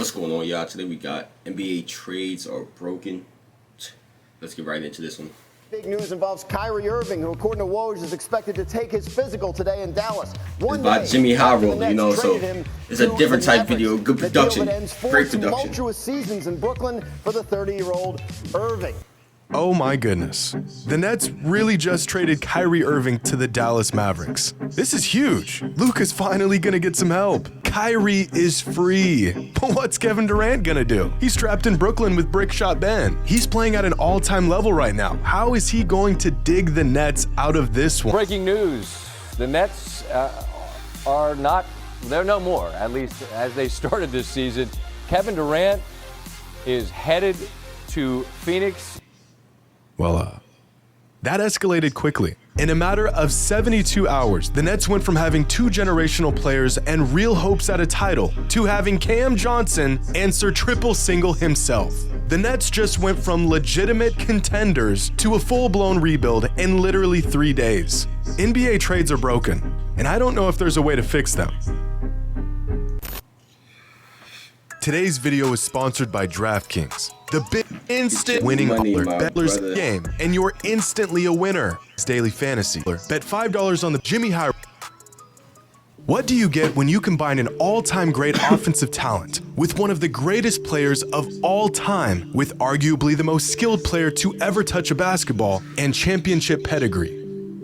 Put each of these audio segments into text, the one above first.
What's going on, y'all? Today we got NBA trades are broken. Let's get right into this one. Big news involves Kyrie Irving, who, according to Woj, is expected to take his physical today in Dallas. It's by Jimmy Howroll, you know, so it's a different type video. Good production, great production. Tumultuous seasons in Brooklyn for the 30-year-old Irving. Oh my goodness. The Nets really just traded Kyrie Irving to the Dallas Mavericks. This is huge. Luka's finally gonna get some help. Kyrie is free. But what's Kevin Durant gonna do? He's trapped in Brooklyn with Brick Shot Ben. He's playing at an all-time level right now. How is he going to dig the Nets out of this one? Breaking news. The Nets they're no more, at least as they started this season. Kevin Durant is headed to Phoenix. Well, that escalated quickly. In a matter of 72 hours, the Nets went from having two generational players and real hopes at a title to having Cam Johnson answer triple single himself. The Nets just went from legitimate contenders to a full-blown rebuild in literally 3 days. NBA trades are broken, and I don't know if there's a way to fix them. Today's video is sponsored by DraftKings, the big instant winning better's game, and you're instantly a winner. It's daily fantasy. Bet $5 on the Jimmy Howroll. What do you get when you combine an all-time great offensive talent with one of the greatest players of all time with arguably the most skilled player to ever touch a basketball and championship pedigree?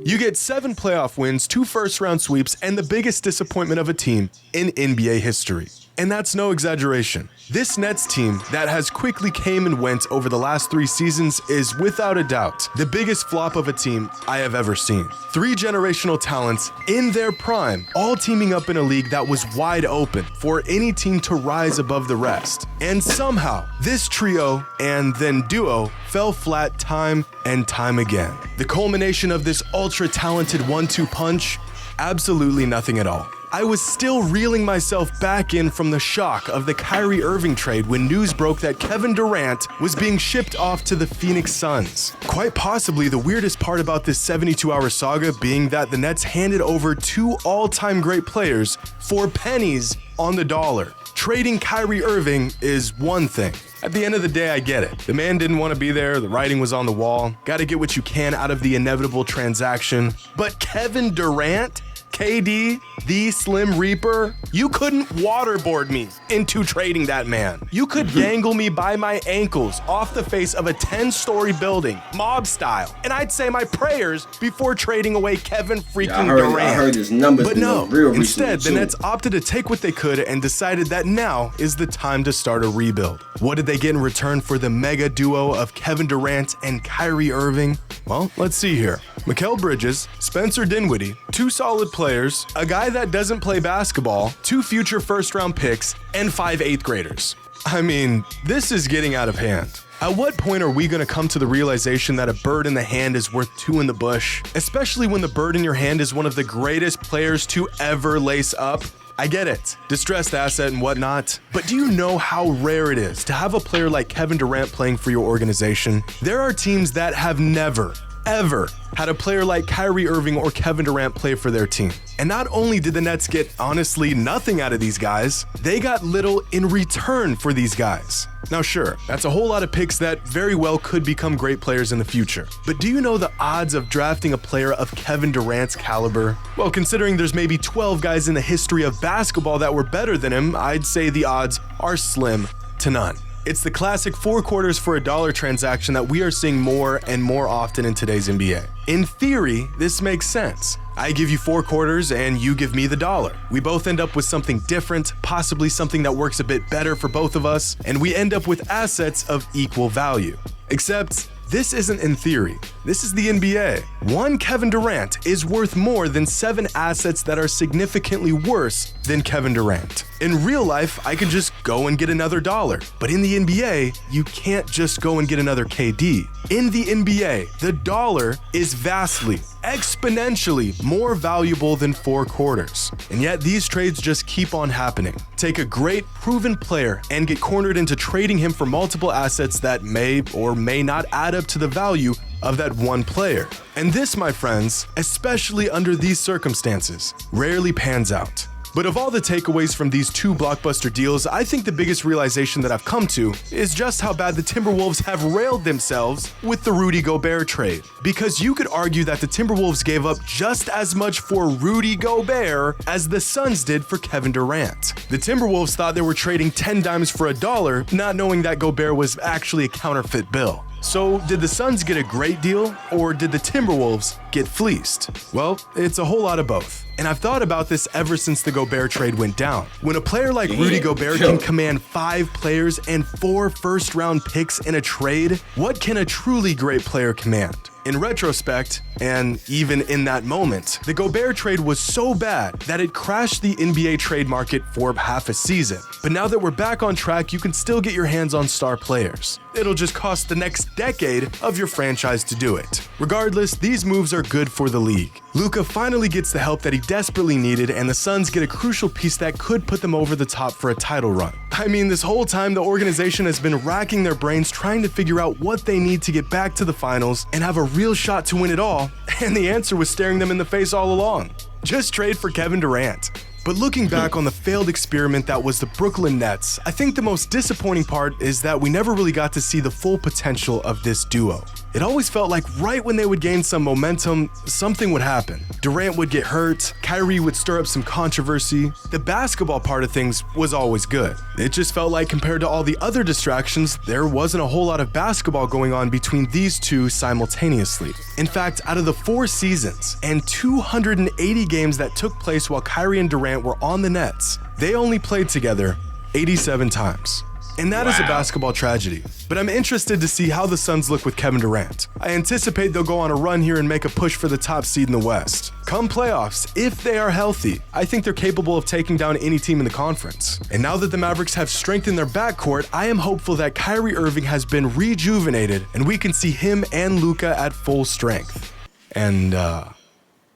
You get 7 playoff wins, 2 first-round sweeps, and the biggest disappointment of a team in NBA history. And that's no exaggeration. This Nets team that has quickly came and went over the last 3 seasons is without a doubt the biggest flop of a team I have ever seen. 3 generational talents in their prime, all teaming up in a league that was wide open for any team to rise above the rest. And somehow, this trio and then duo fell flat time and time again. The culmination of this ultra-talented 1-2 punch? Absolutely nothing at all. I was still reeling myself back in from the shock of the Kyrie Irving trade when news broke that Kevin Durant was being shipped off to the Phoenix Suns. Quite possibly the weirdest part about this 72-hour saga being that the Nets handed over 2 all-time great players for pennies on the dollar. Trading Kyrie Irving is one thing. At the end of the day, I get it. The man didn't want to be there, the writing was on the wall. Gotta get what you can out of the inevitable transaction. But Kevin Durant? KD, the Slim Reaper, you couldn't waterboard me into trading that man. You could dangle me by my ankles off the face of a 10-story building, mob style, and I'd say my prayers before trading away Kevin freaking Durant. I heard his numbers. But no, instead, the Nets opted to take what they could and decided that now is the time to start a rebuild. What did they get in return for the mega duo of Kevin Durant and Kyrie Irving? Well, let's see here. Mikal Bridges, Spencer Dinwiddie, 2 solid players, a guy that doesn't play basketball, 2 future first-round picks, and 5 8th graders. I mean, this is getting out of hand. At what point are we going to come to the realization that a bird in the hand is worth 2 in the bush? Especially when the bird in your hand is one of the greatest players to ever lace up? I get it, distressed asset and whatnot, but do you know how rare it is to have a player like Kevin Durant playing for your organization? There are teams that have never, ever had a player like Kyrie Irving or Kevin Durant play for their team. And not only did the Nets get honestly nothing out of these guys, they got little in return for these guys. Now sure, that's a whole lot of picks that very well could become great players in the future. But do you know the odds of drafting a player of Kevin Durant's caliber? Well, considering there's maybe 12 guys in the history of basketball that were better than him, I'd say the odds are slim to none. It's the classic 4 quarters for a dollar transaction that we are seeing more and more often in today's NBA. In theory, this makes sense. I give you 4 quarters and you give me the dollar. We both end up with something different, possibly something that works a bit better for both of us, and we end up with assets of equal value. Except, this isn't in theory. This is the NBA. One Kevin Durant is worth more than 7 assets that are significantly worse than Kevin Durant. In real life, I could just go and get another dollar. But in the NBA, you can't just go and get another KD. In the NBA, the dollar is vastly, exponentially more valuable than 4 quarters. And yet these trades just keep on happening. Take a great, proven player and get cornered into trading him for multiple assets that may or may not add up to the value of that one player. And this, my friends, especially under these circumstances, rarely pans out. But of all the takeaways from these two blockbuster deals, I think the biggest realization that I've come to is just how bad the Timberwolves have railed themselves with the Rudy Gobert trade. Because you could argue that the Timberwolves gave up just as much for Rudy Gobert as the Suns did for Kevin Durant. The Timberwolves thought they were trading 10 dimes for $1, not knowing that Gobert was actually a counterfeit bill. So, did the Suns get a great deal, or did the Timberwolves get fleeced? Well, it's a whole lot of both. And I've thought about this ever since the Gobert trade went down. When a player like Rudy Gobert can command 5 players and 4 first-round picks in a trade, what can a truly great player command? In retrospect, and even in that moment, the Gobert trade was so bad that it crashed the NBA trade market for half a season. But now that we're back on track, you can still get your hands on star players. It'll just cost the next decade of your franchise to do it. Regardless, these moves are good for the league. Luka finally gets the help that he desperately needed, and the Suns get a crucial piece that could put them over the top for a title run. I mean, this whole time the organization has been racking their brains trying to figure out what they need to get back to the finals and have a real shot to win it all, and the answer was staring them in the face all along. Just trade for Kevin Durant. But looking back on the failed experiment that was the Brooklyn Nets, I think the most disappointing part is that we never really got to see the full potential of this duo. It always felt like right when they would gain some momentum, something would happen. Durant would get hurt, Kyrie would stir up some controversy. The basketball part of things was always good. It just felt like compared to all the other distractions, there wasn't a whole lot of basketball going on between these two simultaneously. In fact, out of the 4 seasons and 280 games that took place while Kyrie and Durant were on the Nets, they only played together 87 times. And that is a basketball tragedy. But I'm interested to see how the Suns look with Kevin Durant. I anticipate they'll go on a run here and make a push for the top seed in the West. Come playoffs, if they are healthy, I think they're capable of taking down any team in the conference. And now that the Mavericks have strengthened their backcourt, I am hopeful that Kyrie Irving has been rejuvenated and we can see him and Luka at full strength. And,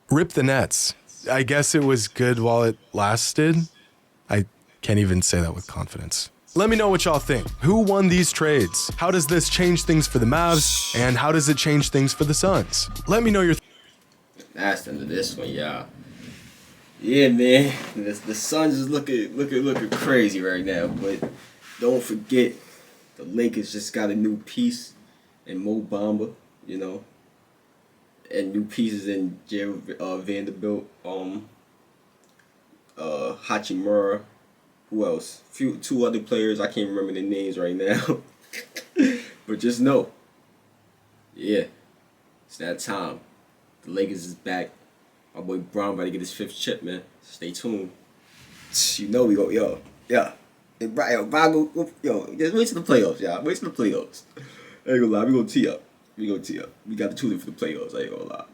rip the Nets. I guess it was good while it lasted. I can't even say that with confidence. Let me know what y'all think. Who won these trades? How does this change things for the Mavs? And how does it change things for the Suns? Let me know your That's the end of this one, y'all. Yeah, man. The Suns is looking crazy right now. But don't forget, the Lakers just got a new piece in Mo Bamba, you know, and new pieces in Vanderbilt, Hachimura. Who else? Two other players. I can't remember their names right now. But just know, yeah, it's that time. The Lakers is back. My boy Brown about to get his 5th chip, man. Stay tuned. You know we go, Brown go, just wait till the playoffs, y'all. Wait till the playoffs. I ain't gonna lie, we gonna tee up. We got to tune in for the playoffs. I ain't gonna lie.